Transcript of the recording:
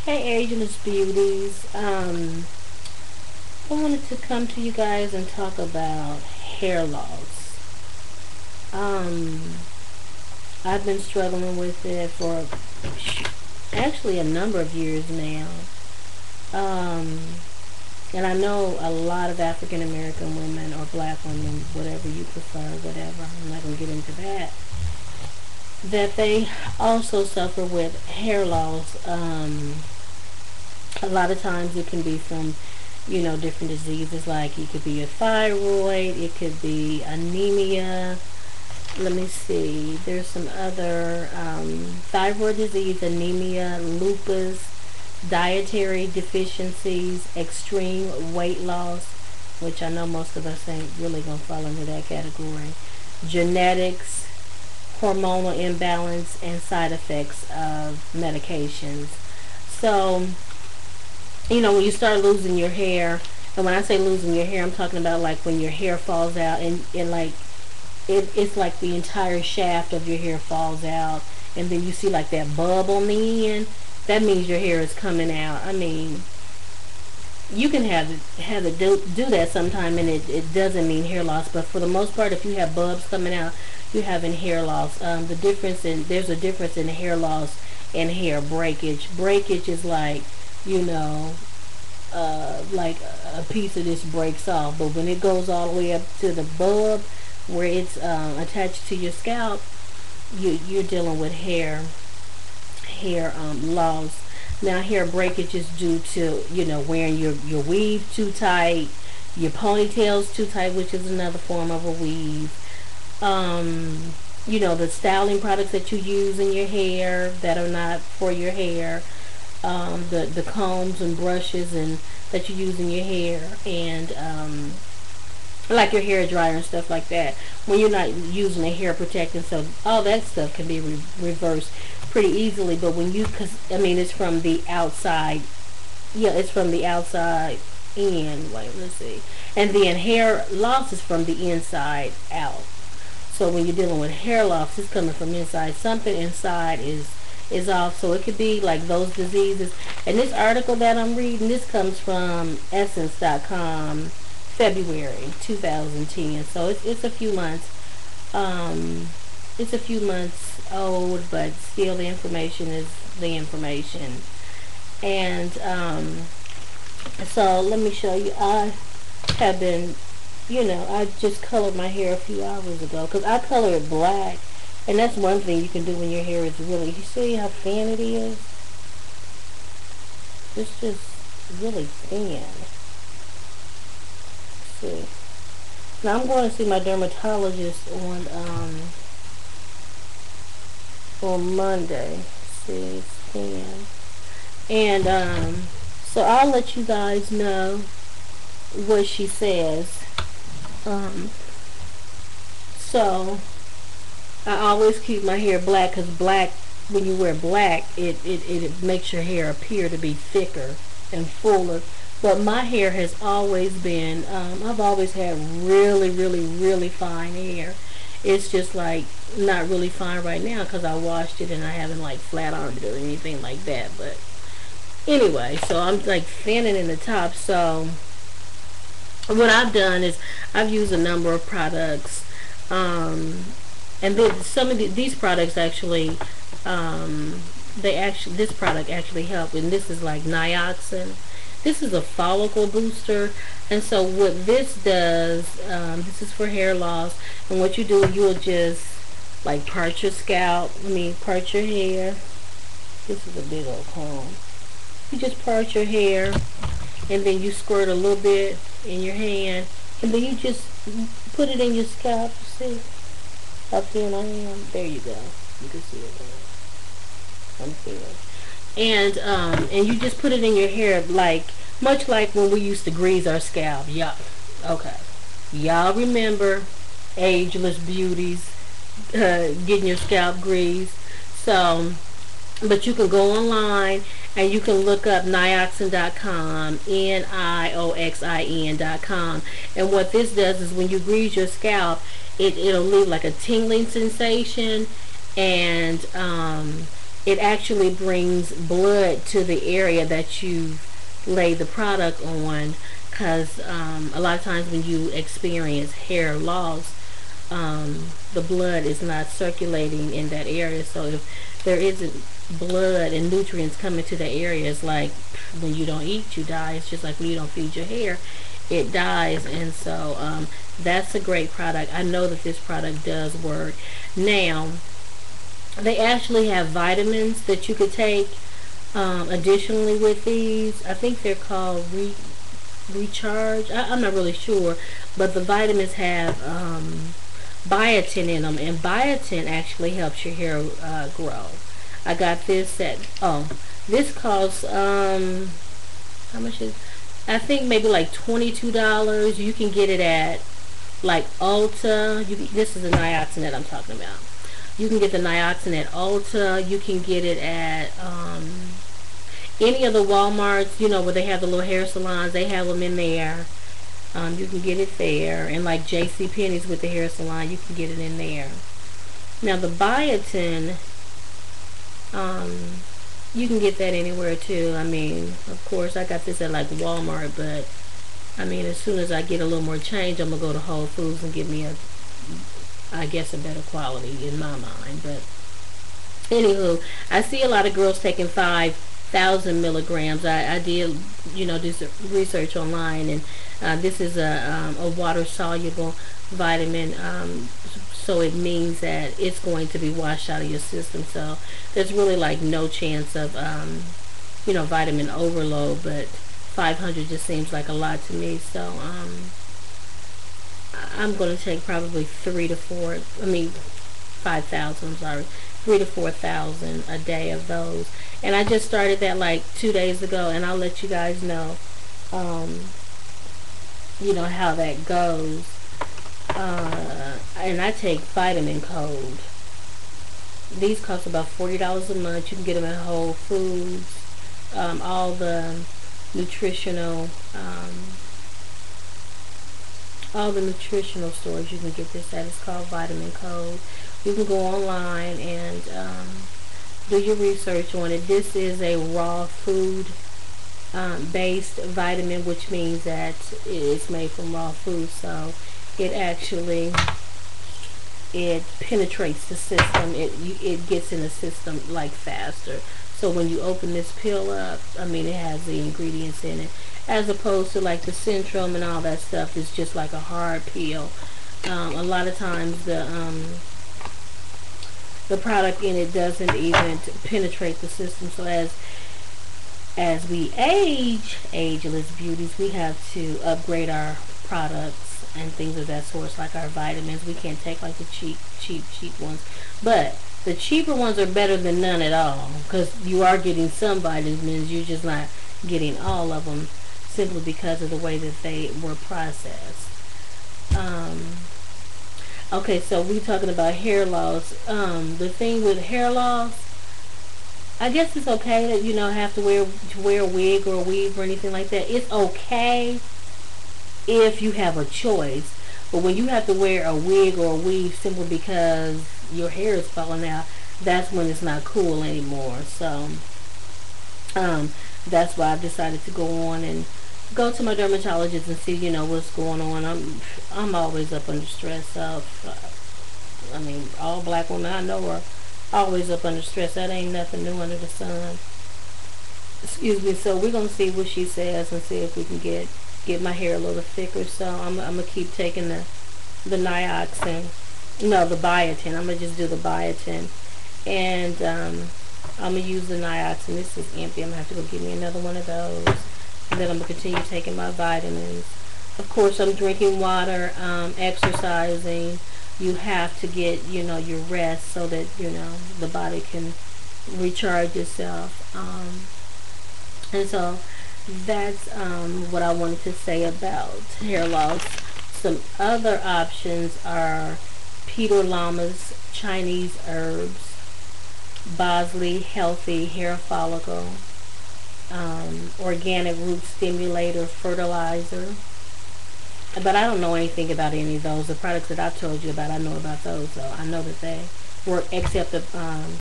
Hey Ageless Beauties. I wanted to come to you guys and talk about hair loss. Um, I've been struggling with it for actually a number of years now. Um, and I know a lot of African American women or black women, whatever you prefer, whatever. I'm not going to get into that. That they also suffer with hair loss. A lot of times it can be from, different diseases, like it could be a thyroid, it could be anemia. Let me see, there's some other thyroid disease, anemia, lupus, dietary deficiencies, extreme weight loss, which I know most of us ain't really gonna fall into that category, genetics, hormonal imbalance, and side effects of medications. So when you start losing your hair, and when I say losing your hair, I'm talking about like when your hair falls out, and like it's like the entire shaft of your hair falls out, and then you see like that bub on the end. That means your hair is coming out. I mean, you can have it do that sometime, and it doesn't mean hair loss. But for the most part, if you have bubs coming out, you're having hair loss. There's a difference in hair loss and hair breakage. Breakage is like, you know, like a piece of this breaks off. But when it goes all the way up to the bulb, where it's attached to your scalp, you're dealing with hair loss. Now, hair breakage is due to wearing your weave too tight, your ponytails too tight, which is another form of a weave. The styling products that you use in your hair that are not for your hair, the combs and brushes and that you use in your hair, and like your hair dryer and stuff like that. When you're not using a hair protectant, so all that stuff can be reversed pretty easily. But because it's from the outside. Yeah, it's from the outside in. Wait, let's see. And then hair loss is from the inside out. So when you're dealing with hair loss, it's coming from inside. Something inside is off. So it could be like those diseases. And this article that I'm reading, this comes from Essence.com, February 2010. So it's a few months. It's a few months old, but still the information is the information. And so let me show you. I have been, I just colored my hair a few hours ago because I color it black. And that's one thing you can do when your hair is really, you see how thin it is? It's just really thin. Let's see. Now I'm going to see my dermatologist on Monday. See, it's thin. And so I'll let you guys know what she says. So I always keep my hair black because black, when you wear black, it makes your hair appear to be thicker and fuller. But my hair has always been, I've always had really, really, really fine hair. It's just like not really fine right now because I washed it and I haven't like flat ironed it or anything like that. But anyway, so I'm like thinning in the top. So what I've done is I've used a number of products, and then some of these products actually, this product actually help. And this is like Nioxin. This is a follicle booster, and so what this does, this is for hair loss, and what you do, you'll just like part your scalp, part your hair. This is a big old comb. You just part your hair, and then you squirt a little bit in your hand, and then you just put it in your scalp. See, how thin I am? There you go. You can see it there. I'm thin. And you just put it in your hair, like much like when we used to grease our scalp. Yeah. Okay. Y'all remember Ageless Beauties getting your scalp greased. So, but you can go online and you can look up nioxin.com, nioxin.com. And what this does is when you grease your scalp, it'll leave like a tingling sensation, and it actually brings blood to the area that you lay the product on, because a lot of times when you experience hair loss, the blood is not circulating in that area. So if there isn't blood and nutrients coming to the area, it's like when you don't eat, you die. It's just like when you don't feed your hair, it dies. And so that's a great product. I know that this product does work. Now, they actually have vitamins that you could take additionally with these. I think they're called Recharge. I'm not really sure, but the vitamins have biotin in them, and biotin actually helps your hair grow. I got this at, this costs how much is, I think maybe like $22. You can get it at like Ulta. This is the niacin I'm talking about. You can get the niacin at Ulta. You can get it at any of the Walmarts, you know, where they have the little hair salons. They have them in there. You can get it there. And like J.C. Penney's with the hair salon, you can get it in there. Now the biotin, you can get that anywhere too. I mean, of course, I got this at like Walmart, but I mean, as soon as I get a little more change, I'm gonna go to Whole Foods and get me a, I guess, a better quality in my mind. But anywho, I see a lot of girls taking 5,000 milligrams. I did, you know, do some research online, and this is a water soluble vitamin, so it means that it's going to be washed out of your system. So there's really like no chance of you know, vitamin overload, but 500 just seems like a lot to me. So I'm going to take probably 5,000, I'm sorry, 3 to 4,000 a day of those. And I just started that like 2 days ago, and I'll let you guys know, you know, how that goes. And I take Vitamin Code. These cost about $40 a month. You can get them at Whole Foods, all the nutritional stores. You can get this at. It's called Vitamin Code. You can go online and do your research on it. This is a raw food based vitamin, which means that it's made from raw food, so it actually, it penetrates the system. It gets in the system like faster. So when you open this pill up, I mean, it has the ingredients in it, as opposed to like the Centrum and all that stuff is just like a hard pill. A lot of times the product in it doesn't even penetrate the system. So as we age, ageless beauties, we have to upgrade our products and things of that sort, like our vitamins. We can't take like the cheap ones, but the cheaper ones are better than none at all, because you are getting some vitamins, you're just not getting all of them, simply because of the way that they were processed. Okay, so we're talking about hair loss. The thing with hair loss, I guess it's okay that you know have to wear a wig or a weave or anything like that. It's okay if you have a choice, but when you have to wear a wig or a weave simply because your hair is falling out, that's when it's not cool anymore. So that's why I've decided to go on and go to my dermatologist and see, you know, what's going on. I'm always up under stress. So I mean, all black women I know are always up under stress. That ain't nothing new under the sun. Excuse me. So we're gonna see what she says and see if we can get my hair a little thicker. So I'm gonna keep taking the niacin, no, the biotin. I'm gonna just do the biotin, and I'm gonna use the niacin. This is empty. I'm gonna have to go get me another one of those, and then I'm gonna continue taking my vitamins. Of course, I'm drinking water, exercising. You have to get, you know, your rest so that, you know, the body can recharge itself. And so that's what I wanted to say about hair loss. Some other options are Peter Lamas Chinese herbs, Bosley healthy hair follicle, organic root stimulator fertilizer. But I don't know anything about any of those. The products that I've told you about, I know about those, so I know that they work, except the